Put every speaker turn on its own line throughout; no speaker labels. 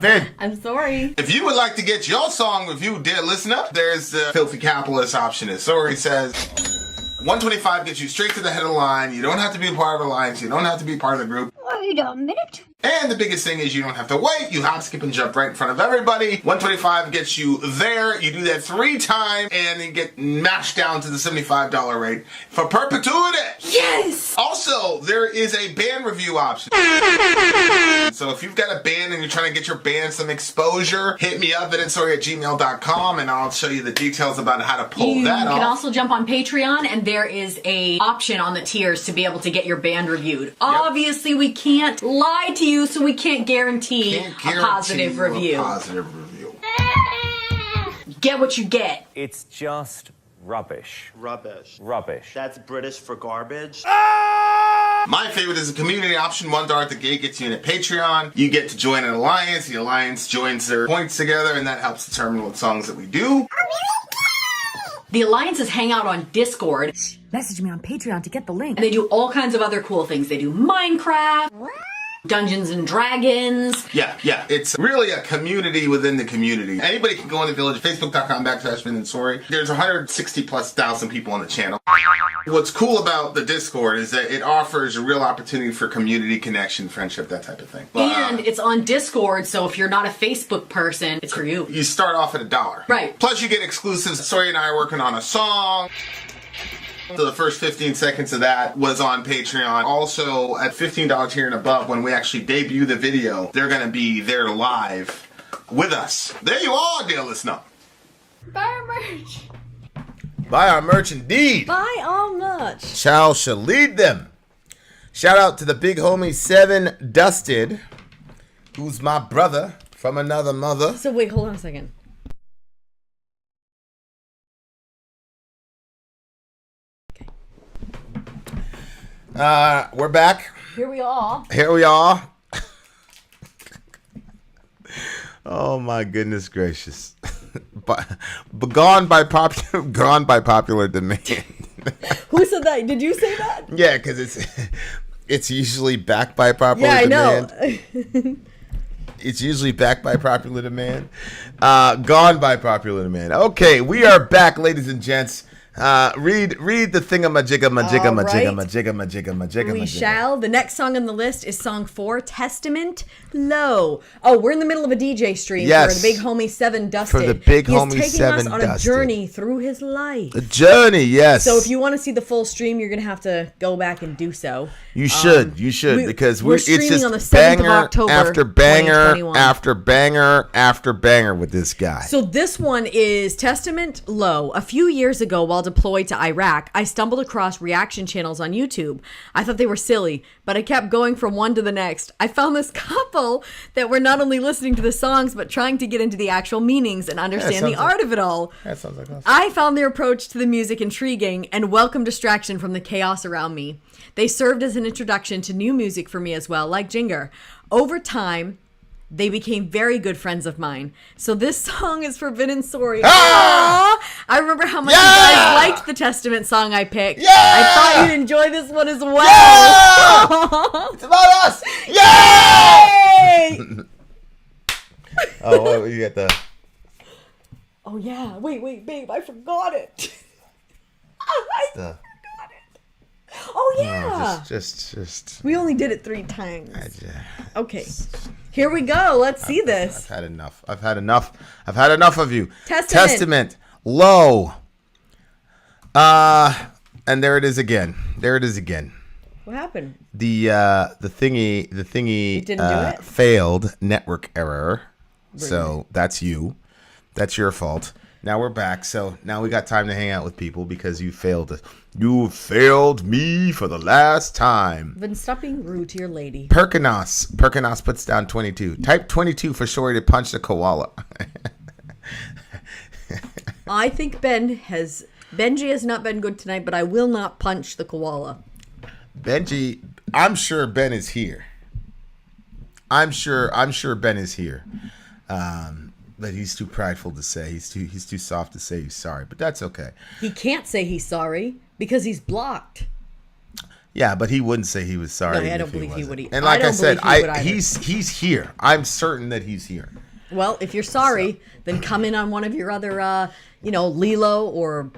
Vin.
I'm sorry.
If you would like to get your song reviewed, dear listener, there's the filthy capitalist option. As Sori says, 125 gets you straight to the head of the line. You don't have to be a part of the alliance. You don't have to be part of the group.
Wait a minute.
And the biggest thing is you don't have to wait. You hop, skip, and jump right in front of everybody. 125 gets you there. You do that 3 times, and you get mashed down to the $75 rate for perpetuity.
Yes!
Also, there is a band review option. So if you've got a band and you're trying to get your band some exposure, hit me up at villageXchange@gmail.com, and I'll show you the details about how to pull that off.
You can also jump on Patreon, and there is a option on the tiers to be able to get your band reviewed. Obviously, we can't lie to you, so we can't guarantee a positive review. Get what you get.
It's just rubbish.
Rubbish.
Rubbish.
That's British for garbage.
My favorite is a community option. $1 at the gate gets you in at Patreon. You get to join an alliance. The alliance joins their points together, and that helps determine what songs that we do.
The alliances hang out on Discord.
Message me on Patreon to get the link.
And they do all kinds of other cool things. They do Minecraft, Dungeons and Dragons.
Yeah. It's really a community within the community. Anybody can go in the village, facebook.com/Vin and Sori. There's 160,000+ people on the channel. What's cool about the Discord is that it offers a real opportunity for community connection, friendship, that type of thing.
And it's on Discord, so if you're not a Facebook person, it's for you.
You start off at $1.
Right.
Plus you get exclusives. Sori and I are working on a song. So the first 15 seconds of that was on Patreon. Also, at $15 tier and above, when we actually debut the video, they're going to be there live with us. There you are, dear listener.
Buy our merch.
Buy our merch indeed.
Buy our merch.
Shall lead them. Shout out to the big homie 7 Dusted, who's my brother from another mother.
So wait, hold on a second.
We're back.
Here we are.
Oh my goodness gracious. gone by popular demand.
Who said that? Did you say that?
Yeah, because it's usually backed by popular demand.
I know.
It's usually backed by popular demand. Gone by popular demand. Okay, we are back, ladies and gents. Read the thingamajigga.
We shall. The next song on the list is song 4, Testament Low. Oh, we're in the middle of a DJ stream for the big homie 7 Dusted.
For the big homie 7
He's taking us on a
Dusted.
journey through his life.
A journey, yes.
So if you want to see the full stream, you're going to have to go back and do so.
You should, because
we're
it's
streaming
just
on the 7th
banger
of October,
after banger
2021.
after banger after banger with this guy.
So this one is Testament Low. A few years ago, while deployed to Iraq, I stumbled across reaction channels on YouTube. I thought they were silly, but I kept going from one to the next. I found this couple that were not only listening to the songs, but trying to get into the actual meanings and understand the art of it all.
That sounds like us.
I found their approach to the music intriguing and welcome distraction from the chaos around me. They served as an introduction to new music for me as well, like Jinger. Over time, they became very good friends of mine. So this song is for Vin and Sori. I remember how much you guys liked the Testament song I picked. I thought you'd enjoy this one as well.
It's about us.
Yay!
Oh, you got the...
Oh, yeah. Wait, babe. I forgot it. Oh, yeah.
Just.
We only did it 3 times. Okay. Here we go. Let's see this.
I've had enough of you.
Testament.
Low. And there it is again.
What happened?
The thingy
It didn't do it?
failed, network error. So that's you. That's your fault. Now we're back. So now we got time to hang out with people because you failed us. You failed me for the last time.
Then stop being rude to your lady.
Perkinos puts down 22. Type 22 for Sori to punch the koala.
I think Benji has not been good tonight, but I will not punch the koala.
Benji, I'm sure Ben is here. I'm sure Ben is here. But he's too prideful to say. He's too soft to say he's sorry. But that's okay.
He can't say he's sorry because he's blocked.
Yeah, but he wouldn't say he was sorry.
No, I don't
if
believe he
wasn't.
would.
And like I said,
believe he would either.
he's here. I'm certain that he's here.
Well, if you're sorry, then come in on one of your other, Lilo or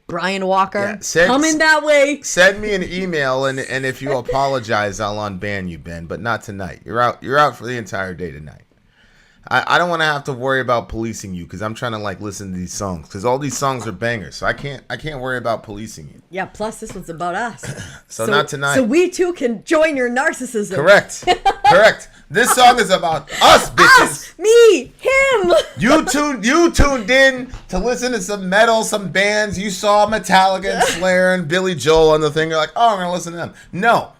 Brian Walker.
Yeah,
come in that way.
Send me an email, and if you apologize, I'll unban you, Ben. But not tonight. You're out. You're out for the entire day tonight. I don't want to have to worry about policing you because I'm trying to listen to these songs because all these songs are bangers. So I can't worry about policing you.
Yeah. Plus, this one's about us.
So not tonight.
So we too can join your narcissism.
Correct. Correct. This song is about us, bitches.
Us, me, him.
You tuned in to listen to some metal, some bands. You saw Metallica and Slayer and Billy Joel on the thing. You're like, oh, I'm gonna listen to them. No.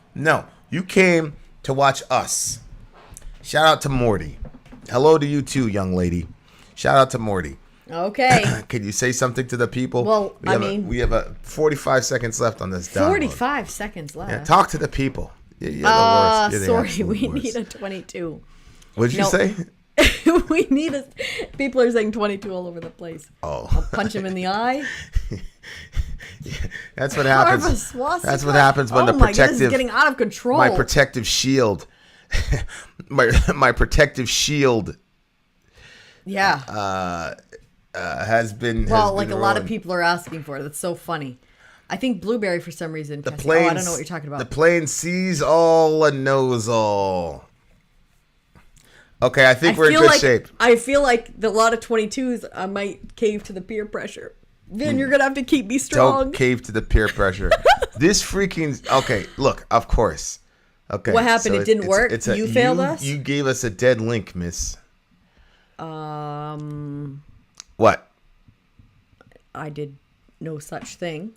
You came to watch us. Shout out to Morty. Hello to you too, young lady. Shout out to Morty.
Okay.
Can you say something to the people?
Well,
we have 45 seconds left on this download.
45 seconds left.
Yeah, talk to the people. You're the worst. You're the
sorry,
absolute
we
worst.
need a 22.
What'd you say?
We need a. People are saying 22 all over the place.
Oh.
I'll punch him in the eye.
Yeah, that's what happens.
Carve a swastika.
That's what happens when
oh
the
my God, this
protective.
is getting out of control.
My protective shield. my protective shield.
Yeah.
Has been.
Well,
has been
a lot of
ruined.
people are asking for it. That's so funny. I think Blueberry for some reason.
The
Cassie,
plane.
I don't know what you're talking about.
The plane sees all and knows all. Okay, I think we're in good shape.
I feel like a lot of 22s, I might cave to the peer pressure. Vin, you're gonna have to keep me strong.
Don't cave to the peer pressure. This freaking okay. Look, of course. Okay.
What happened? It didn't work? You failed us?
You gave us a dead link, miss. What?
I did no such thing.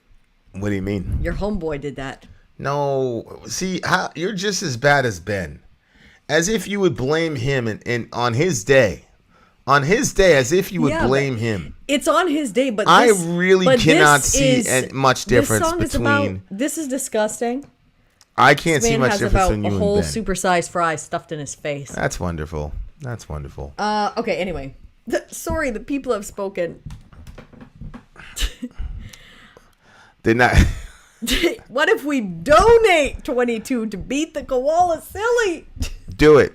What do you mean?
Your homeboy did that.
No. See, you're just as bad as Ben. As if you would blame him on his day. On his day, as if you would blame him.
It's on his day, but
I really cannot see much difference
this song
between.
Is about, this is disgusting.
I can't see much
has
difference
about
between you
a
and
whole
Ben.
supersized fry stuffed in his face.
That's wonderful. That's wonderful.
Okay. Anyway, sorry, the people have spoken.
Did not.
What if we donate 22 to beat the koala silly?
Do it.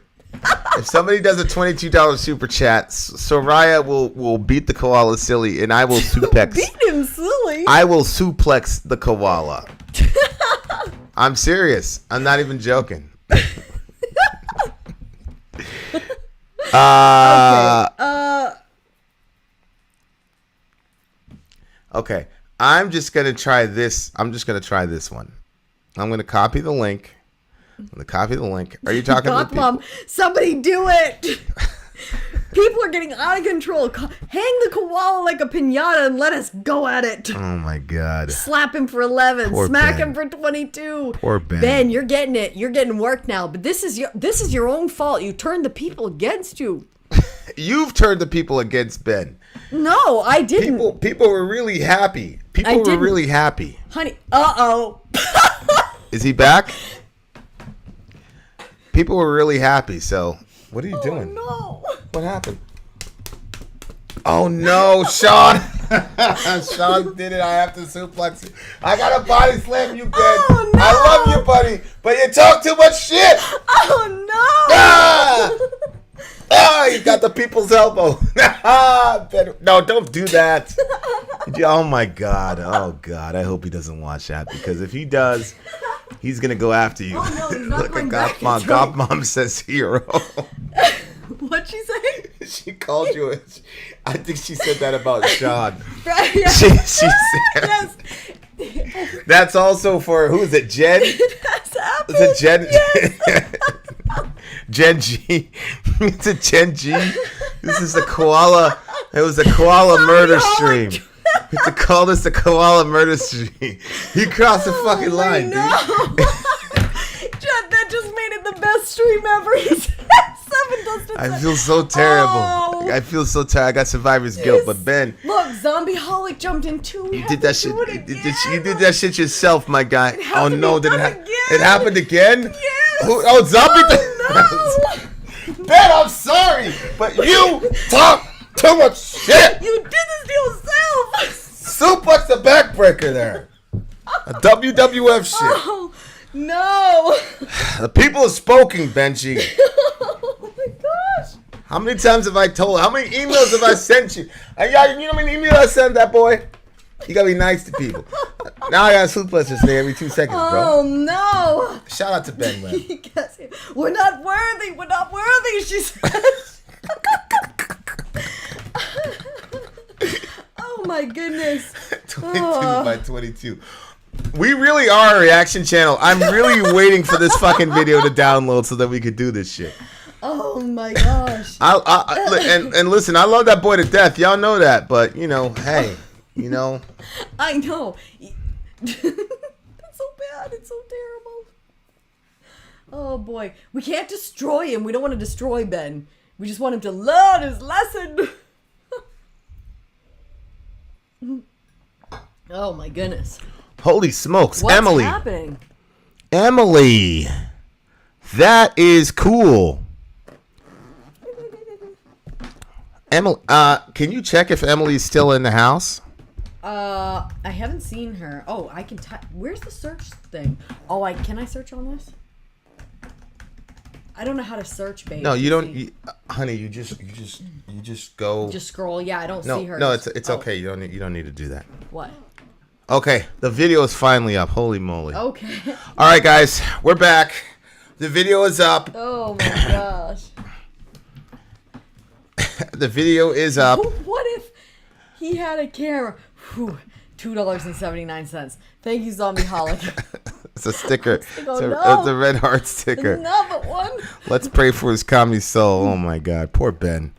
If somebody does a $22 super chat, Soraya will beat the koala silly, and I will suplex.
Beat him silly.
I will suplex the koala. I'm serious. I'm not even joking. Okay. I'm just gonna try this. I'm just gonna try this one. I'm gonna copy the link. Are you talking to the people?
Mom, somebody do it. People are getting out of control. Hang the koala like a piñata and let us go at it.
Oh my God.
Slap him for 11.
Poor
Smack
Ben.
him for 22.
Poor Ben.
Ben, you're getting it. You're getting work now. But this is your own fault. You turned the people against you.
You've turned the people against Ben.
No, I didn't.
People were really happy. People were really happy.
Honey, uh-oh.
Is he back? People were really happy, so what are you doing?
No.
What happened? Oh no, Sean. Sean did it. I have to suplex you. I gotta body slam you, Ben.
Oh, no.
I love you, buddy, but you talk too much shit.
Oh no.
You got the people's elbow. No, don't do that. Oh my God. Oh God. I hope he doesn't watch that, because if he does, he's gonna go after you.
Oh, no, he's not
Look
going
at
back.
God Mom says hero.
What'd she say?
She called you. I think she said that about Sean.
Yeah.
She said.
Yes.
That's also for, who is it? Jen?
That's Apple.
Is it Jen?
Yes.
Jen G. Is it Jen G? This is the koala. It was a koala murder stream. We have to call this the koala murder stream. You crossed the fucking line, dude.
That just made it the best stream ever. He said 7 distance.
I feel so terrible.
Oh.
I feel so tired. I got survivor's guilt, but Ben,
Look, Zombie Holic jumped in too.
you did that shit. You did that shit yourself, my guy. Oh no, did it
again.
It happened again?
Yes.
Zombie.
No.
Ben, I'm sorry, but you talk too much shit.
You did this to yourself.
Suplex the backbreaker there. A WWF shit.
Oh, No.
The people have spoken, Benji.
Oh my gosh.
How many times have I told? How many emails have I sent you? You know how many emails I sent that boy? You gotta be nice to people. Now I gotta suplex this thing every 2 seconds, bro.
Oh no.
Shout out to Ben, man.
We're not worthy. We're not worthy, she says. Oh my goodness.
22 by 22. We really are a reaction channel. I'm really waiting for this fucking video to download so that we could do this shit.
Oh my gosh.
And listen, I love that boy to death. Y'all know that, but you know, hey, you know.
I know. That's so bad. It's so terrible. Oh boy. We can't destroy him. We don't want to destroy Ben. We just want him to learn his lesson. Oh my goodness.
Holy smokes,
What's
Emily.
happening?
Emily. That is cool. Emily, can you check if Emily's still in the house?
I haven't seen her. Oh, I can type. Where's the search thing? Oh, can I search on this? I don't know how to search, babe.
No, you don't, honey. You just go.
Just scroll. Yeah, I don't see her.
No, it's okay. You don't need to do that.
What?
Okay, the video is finally up. Holy moly.
Okay.
All right, guys, we're back. The video is up.
Oh my gosh.
The video is up.
What if he had a camera? Whew, $2.79. Thank you, Zombie Holic.
It's a sticker.
Oh,
It's a red heart sticker.
Another one.
Let's pray for his commie soul. Oh my God, poor Ben.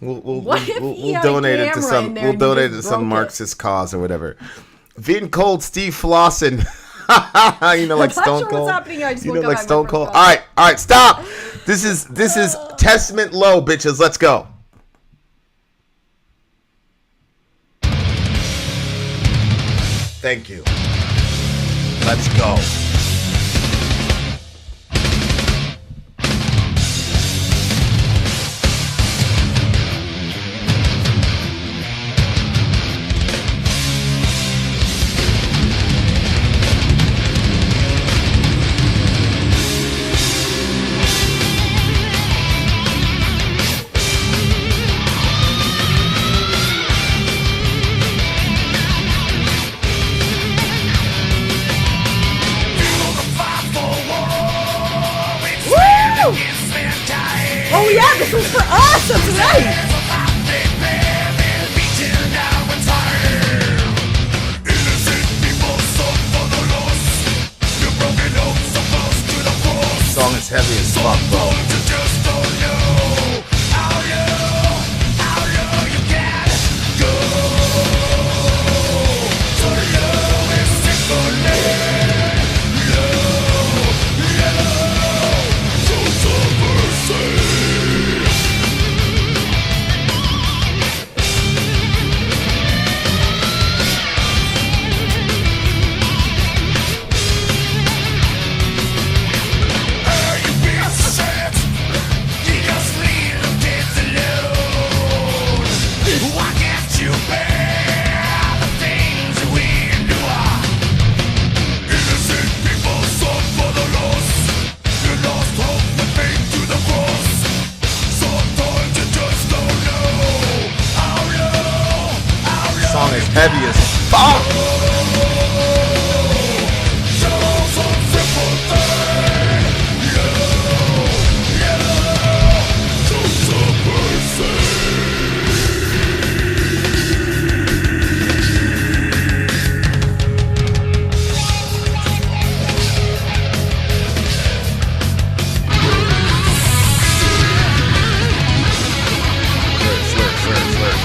We'll donate it to some. We'll donate it to some Marxist cause or whatever. Vin Cold, Steve Flossin. You know, like
I'm not
Stone
sure
Cold.
what's happening. I just
You
woke
know,
up
like
at my
Stone
first
Cold.
call.
All right, stop. This is Testament low, bitches. Let's go. Thank you. Let's go.
Oh yeah, this was for us. That's right.
Song is heavy as fuck, bro. Song is heavy as fuck. Slurp.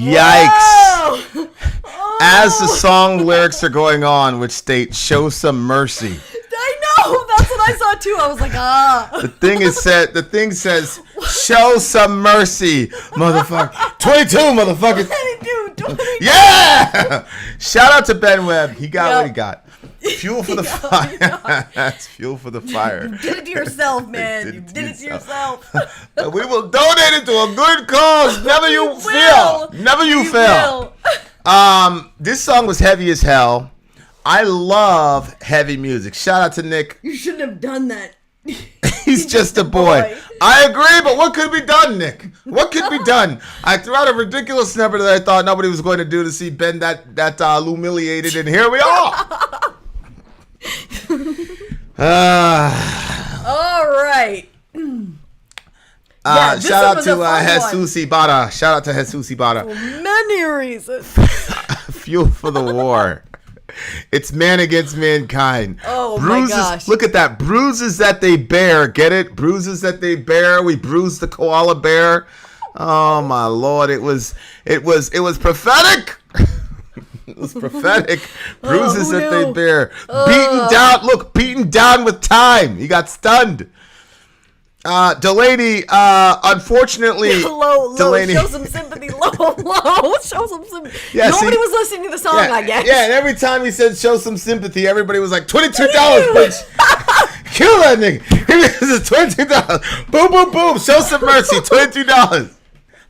Yikes. As the song lyrics are going on, which state, show some mercy.
I know. That's what I saw too. I was like,
The thing says, show some mercy, motherfucker. 22, motherfucker.
Dude,
Yeah! Shout out to Ben Webb. He got what he got. Fuel for the fire. That's fuel for the fire.
You did it to yourself, man. You did it to yourself.
We will donate it to a good cause. Never you fail. Never you fail. This song was heavy as hell. I love heavy music. Shout out to Nick.
You shouldn't have done that.
He's just a boy. I agree, but what could be done, Nick? What could be done? I threw out a ridiculous number that I thought nobody was going to do to see Ben that humiliated, and here we are.
All right.
Shout out to Jesus Ibarra. Shout out to Jesus Ibarra.
For many reasons.
Fuel for the war. It's man against mankind.
Oh,
bruises,
my gosh.
Look at that. Bruises that they bear. Get it? Bruises that they bear. We bruised the koala bear. Oh my Lord. It was prophetic. It was prophetic. Bruises that they bear. Beaten down. Look, beaten down with time. He got stunned. Delaney, unfortunately,
low,
Delaney.
Show some sympathy. Low, show some sympathy.
Yeah,
Nobody was listening to the song, I guess.
Yeah, and every time he said show some sympathy, everybody was like, $22, bitch. Kill that nigga. This is $22. Boom, boom, boom. Show some mercy. $22.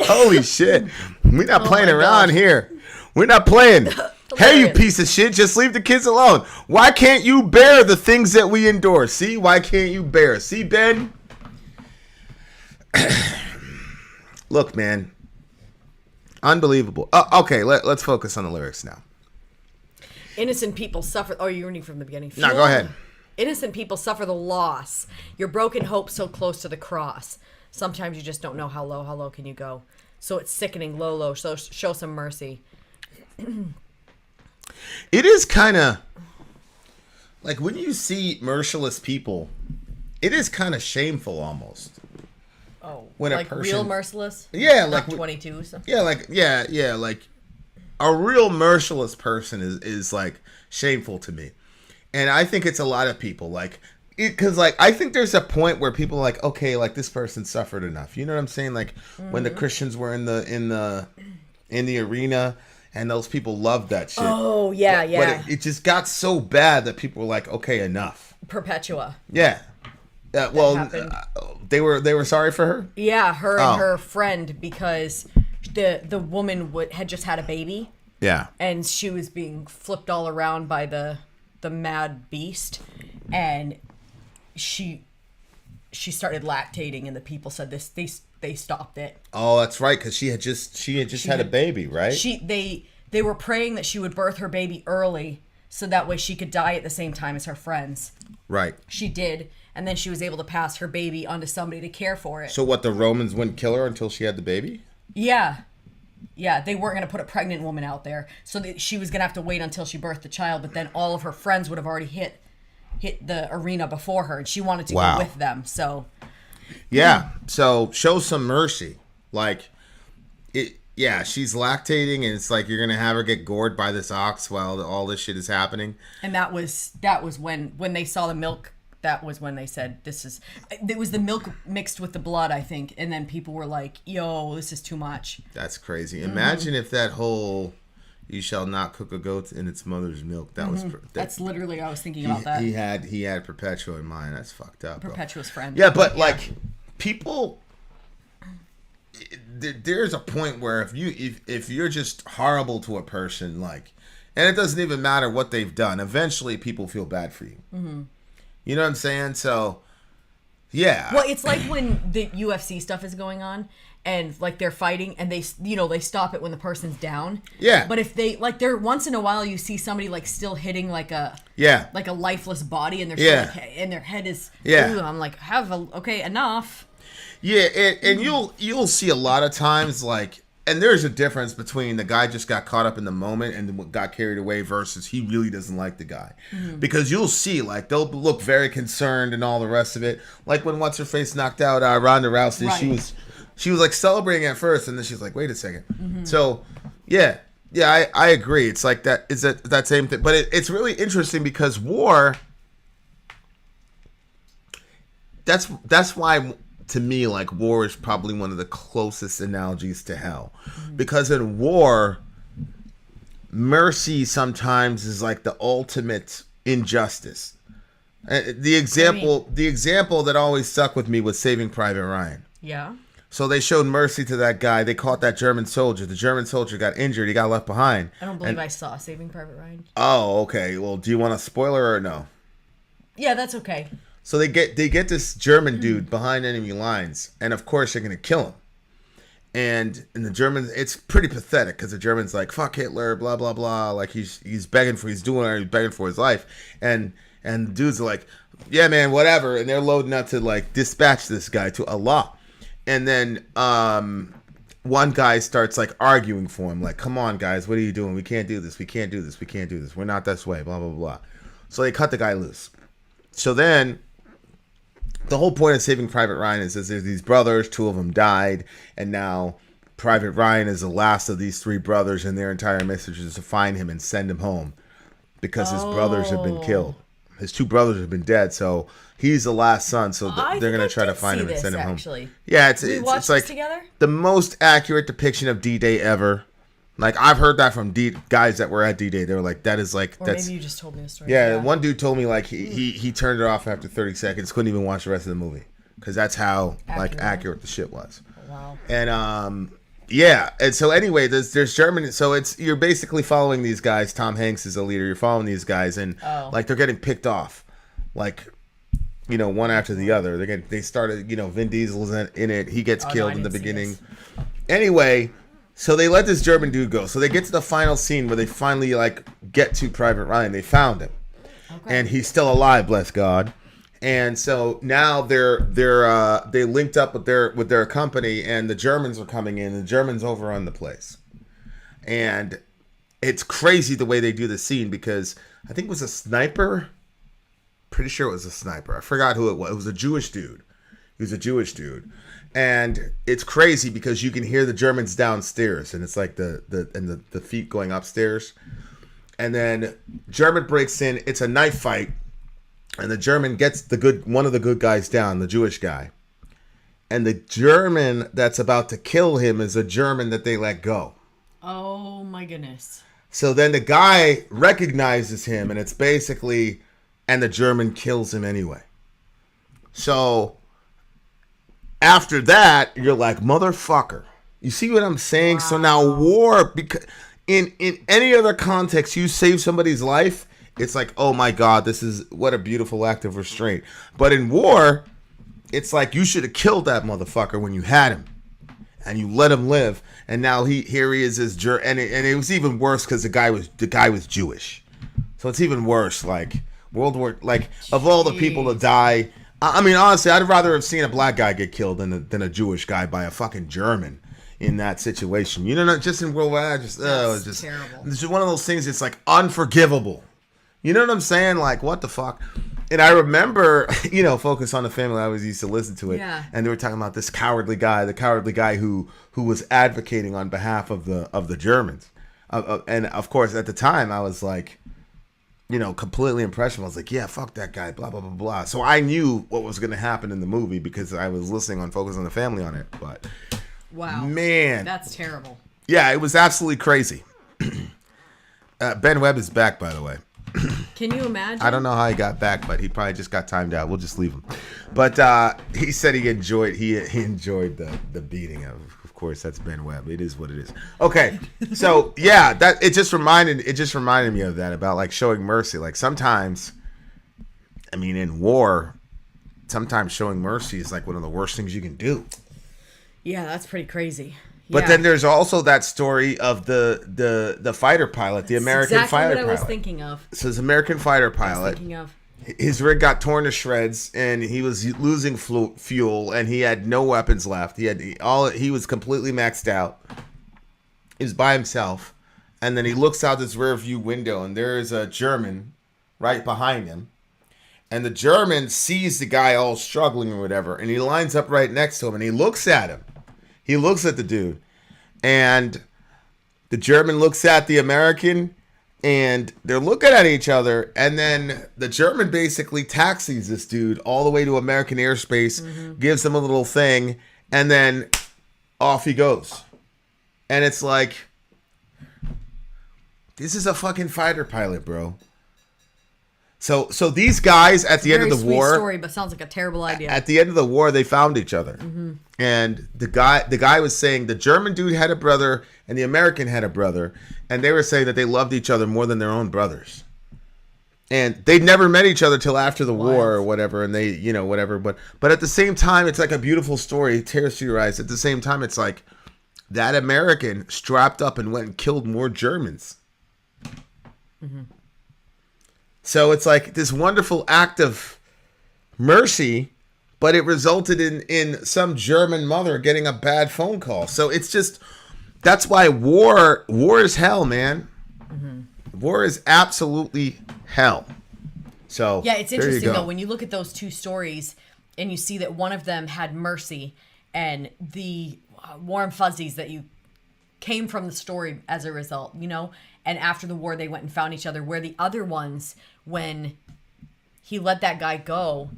Holy shit. We're not playing around here. We're not playing. Hey, you piece of shit. Just leave the kids alone. Why can't you bear the things that we endure? See? Why can't you bear? See, Ben? Look, man. Unbelievable. Okay, let's focus on the lyrics now.
Innocent people suffer. Oh, you're reading from the beginning.
No, go ahead.
Innocent people suffer the loss. Your broken hope so close to the cross. Sometimes you just don't know how low can you go. So it's sickening, low. So show some mercy.
It is kind of like when you see merciless people, it is kind of shameful almost.
Oh,
when
like
a person,
real merciless?
Yeah,
Not
like
22. So.
Yeah, like like a real merciless person is like shameful to me, and I think it's a lot of people like because like I think there's a point where people are like, okay, like this person suffered enough. You know what I'm saying? Like when the Christians were in the arena. And those people loved that shit.
Oh, yeah.
But it just got so bad that people were like, okay, enough.
Perpetua.
Yeah. They were sorry for her?
Yeah, her and her friend, because the woman had just had a baby.
Yeah. And
she was being flipped all around by the mad beast. And she started lactating, and the people said they stopped it.
Oh, that's right, because she had just had a baby, right?
They were praying that she would birth her baby early, so that way she could die at the same time as her friends.
Right.
She did, and then she was able to pass her baby onto somebody to care for it.
So what? The Romans wouldn't kill her until she had the baby?
Yeah. Yeah, they weren't going to put a pregnant woman out there, so she was going to have to wait until she birthed the child. But then all of her friends would have already hit the arena before her, and she wanted to go with them. So.
Yeah, so show some mercy. Like, yeah, she's lactating, and it's like you're gonna have her get gored by this ox while all this shit is happening.
And that was when they saw the milk. That was when they said it was the milk mixed with the blood, I think. And then people were like, "Yo, this is too much."
That's crazy. Imagine if that whole "you shall not cook a goat in its mother's milk." That's
literally I was thinking about that.
He had Perpetua in mind. That's fucked up.
Perpetua's friend.
Yeah, but like people, there's a point where if you're just horrible to a person, like, and it doesn't even matter what they've done, eventually people feel bad for you. Mm-hmm. You know what I'm saying? So, yeah.
Well, it's like when the UFC stuff is going on. And like they're fighting, and they stop it when the person's down.
Yeah.
But if they there once in a while you see somebody like still hitting like a lifeless body, and they're and their head is I'm like, okay, enough.
Yeah, and you'll see a lot of times like, and there's a difference between the guy just got caught up in the moment and got carried away versus he really doesn't like the guy, because you'll see like they'll look very concerned and all the rest of it. Like when what's her face knocked out Ronda Rousey, she was. She was like celebrating at first, and then she's like, wait a second. So, yeah, I agree. It's like that. Is that same thing? But it's really interesting because war. That's why, to me, like, war is probably one of the closest analogies to hell, because in war, mercy sometimes is like the ultimate injustice. The example that always stuck with me was Saving Private Ryan.
Yeah.
So they showed mercy to that guy. They caught that German soldier. The German soldier got injured. He got left behind.
I don't believe I saw Saving Private Ryan.
Oh, okay. Well, do you want a spoiler or no?
Yeah, that's okay.
So they get this German dude behind enemy lines, and of course they're gonna kill him. And the Germans, it's pretty pathetic because the German's like, fuck Hitler, blah blah blah. Like he's begging for his life, and the dudes are like, yeah man, whatever. And they're loading up to like dispatch this guy to Allah. And then one guy starts like arguing for him, like, come on guys, what are you doing? We can't do this. We can't do this. We can't do this. We're not this way. Blah blah blah. So they cut the guy loose. So then. The whole point of Saving Private Ryan is there's these brothers, 2 of them died, and now Private Ryan is the last of these 3 brothers, and their entire message is to find him and send him home because his brothers have been killed. His 2 brothers have been dead, so he's the last son, so they're going to try to find him and send him home. Yeah, it's like
together?
The most accurate depiction of D-Day ever. Like, I've heard that from guys that were at D-Day. They were like, that is like...
Or maybe you just told me the story.
Yeah, one dude told me, like, he turned it off after 30 seconds, couldn't even watch the rest of the movie. Because that's how, accurate the shit was.
Wow.
And, yeah. And so, anyway, there's German... So, you're basically following these guys. Tom Hanks is the leader. You're following these guys, and, like, they're getting picked off. Like... You know, one after the other. They started, you know, Vin Diesel's in it. He gets killed in the beginning. Anyway... So they let this German dude go. So they get to the final scene where they finally like get to Private Ryan. They found him, and he's still alive, bless God. And so now they linked up with their company, and the Germans are coming in. The Germans overrun the place, and it's crazy the way they do the scene because I think it was a sniper. Pretty sure it was a sniper. I forgot who it was. It was a Jewish dude. He was a Jewish dude. And it's crazy because you can hear the Germans downstairs, and it's like the feet going upstairs. And then German breaks in. It's a knife fight, and the German gets one of the good guys down, the Jewish guy. And the German that's about to kill him is a German that they let go.
Oh my goodness.
So then the guy recognizes him, and it's basically, and the German kills him anyway. So... After that, you're like, motherfucker. You see what I'm saying? Wow. So now war, because in any other context, you save somebody's life, it's like, oh my God, this is what a beautiful act of restraint. But in war, it's like you should have killed that motherfucker when you had him, and you let him live. And now here he is, and it was even worse because the guy was Jewish, so it's even worse. Like World War, like of all the people to die. I mean, honestly, I'd rather have seen a black guy get killed than a Jewish guy by a fucking German in that situation. You know, just in World War I, it's just terrible. It's just one of those things. It's like unforgivable. You know what I'm saying? Like, what the fuck? And I remember, you know, Focus on the Family. I always used to listen to it, and they were talking about this cowardly guy who was advocating on behalf of the Germans, and of course at the time I was like, you know, completely impressionable. I was like, yeah, fuck that guy, blah, blah, blah, blah. So I knew what was going to happen in the movie because I was listening on Focus on the Family on it. But,
wow.
Man.
That's terrible.
Yeah, it was absolutely crazy. Ben Webb is back, by the way.
Can you imagine?
I don't know how he got back, but he probably just got timed out. We'll just leave him. But he said he enjoyed the beating of course, that's Ben Webb. It is what it is. Okay, so yeah, that it just reminded me of that, about like showing mercy. Like sometimes, I mean, in war, sometimes showing mercy is like one of the worst things you can do.
Yeah, that's pretty crazy.
But then there's also that story of the fighter pilot, the American fighter pilot.
Exactly what I was thinking of.
So this American fighter pilot. His rig got torn to shreds, and he was losing fuel, and he had no weapons left. He was completely maxed out. He was by himself, and then he looks out this rear view window, and there is a German right behind him, and the German sees the guy all struggling or whatever, and he lines up right next to him, and he looks at him, He looks at the dude, and the German looks at the American, and they're looking at each other, and then the German basically taxis this dude all the way to American airspace, gives him a little thing, and then off he goes. And it's like, this is a fucking fighter pilot, bro. So these guys at the end of the war,
story, but sounds like a terrible idea.
At the end of the war, they found each other, and the guy was saying the German dude had a brother and the American had a brother, and they were saying that they loved each other more than their own brothers, and they'd never met each other till after the war or whatever, and they, you know, whatever. But at the same time, it's like a beautiful story. It tears through your eyes. At the same time, it's like that American strapped up and went and killed more Germans. So it's like this wonderful act of mercy, but it resulted in some German mother getting a bad phone call. So it's just, that's why war is hell, man. War is absolutely hell. So
yeah, it's interesting though when you look at those two stories and you see that one of them had mercy and the warm fuzzies that you came from the story as a result, you know, and after the war they went and found each other, where the other ones, when he let that guy go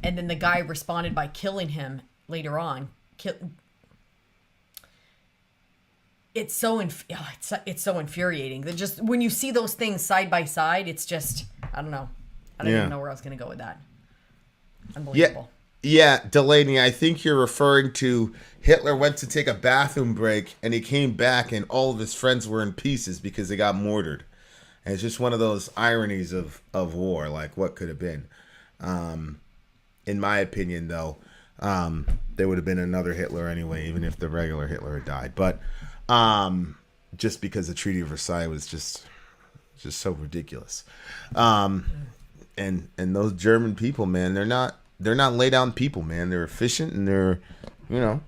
and then the guy responded by killing him later on, it's so infuriating that just when you see those things side by side, it's just, I don't know, I don't even know where I was going to go with that. Unbelievable.
Yeah, Delaney, I think you're referring to Hitler went to take a bathroom break and he came back and all of his friends were in pieces because they got mortared. And it's just one of those ironies of war, like what could have been. In my opinion, though, there would have been another Hitler anyway, even if the regular Hitler had died. But just because the Treaty of Versailles was just so ridiculous. And those German people, man, they're not lay down people, man. They're efficient and they're, you know,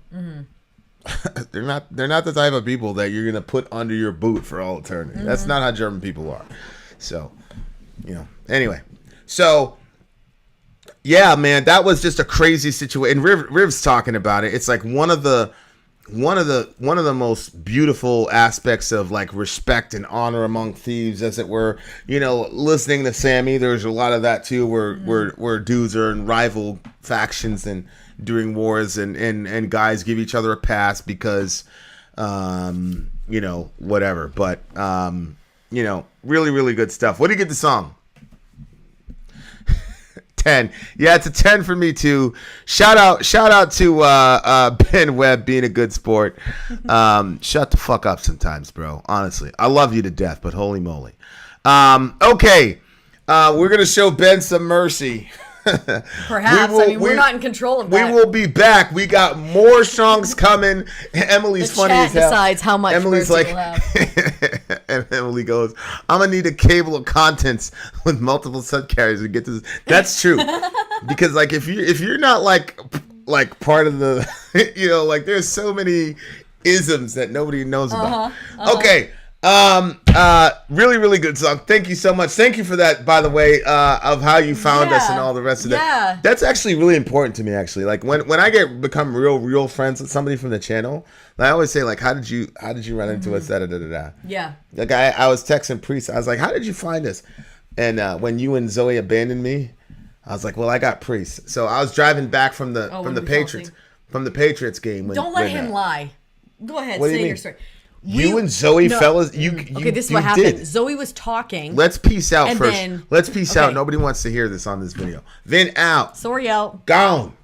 they're not the type of people that you're gonna put under your boot for all eternity. That's not how German people are. So, you know. Anyway, so yeah, man, that was just a crazy situation. And Riv's talking about it. It's like one of the most beautiful aspects of like respect and honor among thieves, as it were. You know, listening to Sammy, there's a lot of that too, where dudes are in rival factions and during wars, and guys give each other a pass because, you know, whatever. But you know, really, really good stuff. What do you get the song? 10. Yeah, it's a 10 for me too. Shout out to Ben Webb being a good sport. Shut the fuck up sometimes, bro. Honestly, I love you to death, but holy moly. Okay, we're gonna show Ben some mercy.
Perhaps. We're not in control of that.
We will be back. We got more songs coming. Emily's funny as hell.
Decides how much
Emily's
mercy
like,
we'll have.
and Emily goes, "I'm gonna need a cable of contents with multiple subcarriers to get to this." That's true, because like if you're not like part of the, you know, like there's so many isms that nobody knows about. Okay. Really, really good song. Thank you so much. Thank you for that, by the way, of how you found us and all the rest of that. That's actually really important to me, actually. Like when I become real friends with somebody from the channel, I always say like, how did you run into us? Da, da, da, da, da.
Yeah.
Like I was texting Priest. I was like, how did you find us? And when you and Zoe abandoned me, I was like, well, I got Priest. So I was driving back from the Patriots game.
Don't let him lie. Go ahead, say your story.
You and Zoe, fellas,
okay, this is what happened.
Did.
Zoe was talking.
Let's peace out first.
Then,
Let's peace out. Nobody wants to hear this on this video. Vin out.
Sori out.
Gone.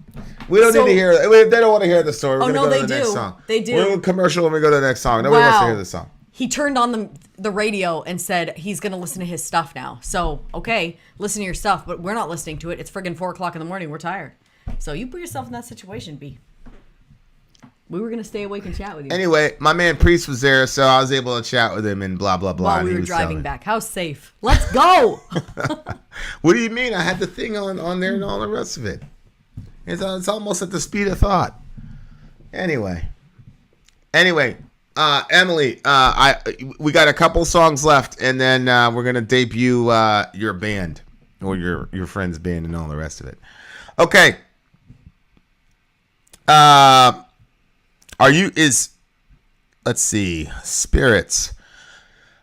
We don't need to hear it. They don't want to hear the story. We're going to go to the next song.
They do.
We're in a commercial and we go to the next song. Nobody wants to hear the song.
He turned on the radio and said he's going to listen to his stuff now. So, okay, listen to your stuff, but we're not listening to it. It's friggin' 4 o'clock in the morning. We're tired. So you put yourself in that situation, B. We were going to stay awake and chat with you.
Anyway, my man Priest was there, so I was able to chat with him and blah, blah, blah.
While we were driving back. How safe. Let's go.
What do you mean? I had the thing on there and all the rest of it. It's almost at the speed of thought. Anyway, Emily, we got a couple songs left, and then we're going to debut your band or your friend's band and all the rest of it. Okay. let's see, Spirits.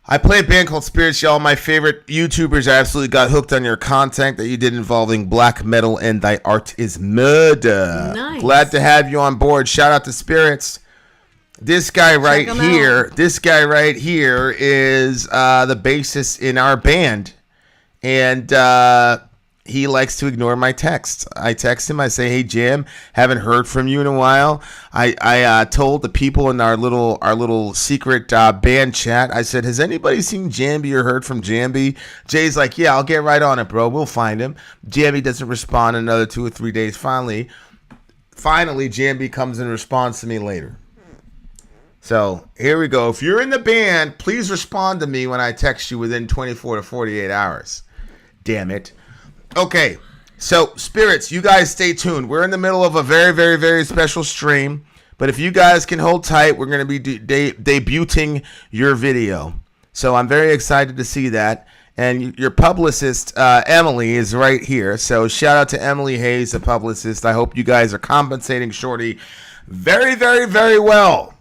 I play a band called Spirits, y'all. My favorite YouTubers absolutely got hooked on your content that you did involving black metal, and thy art is murder.
Nice.
Glad to have you on board. Shout out to Spirits. This guy right here is the bassist in our band, and he likes to ignore my texts. I text him. I say, "Hey Jam, haven't heard from you in a while." I told the people in our little secret band chat. I said, "Has anybody seen Jambi or heard from Jambi?" Jay's like, "Yeah, I'll get right on it, bro. We'll find him." Jambi doesn't respond in another 2 or 3 days. Finally, Jambi comes and responds to me later. So here we go. If you're in the band, please respond to me when I text you within 24 to 48 hours. Damn it. Okay, so Spirits, you guys stay tuned. We're in the middle of a very, very, very special stream. But if you guys can hold tight, we're going to be debuting your video. So I'm very excited to see that. And your publicist, Emily, is right here. So shout out to Emily Hayes, the publicist. I hope you guys are compensating Shorty very, very, very well.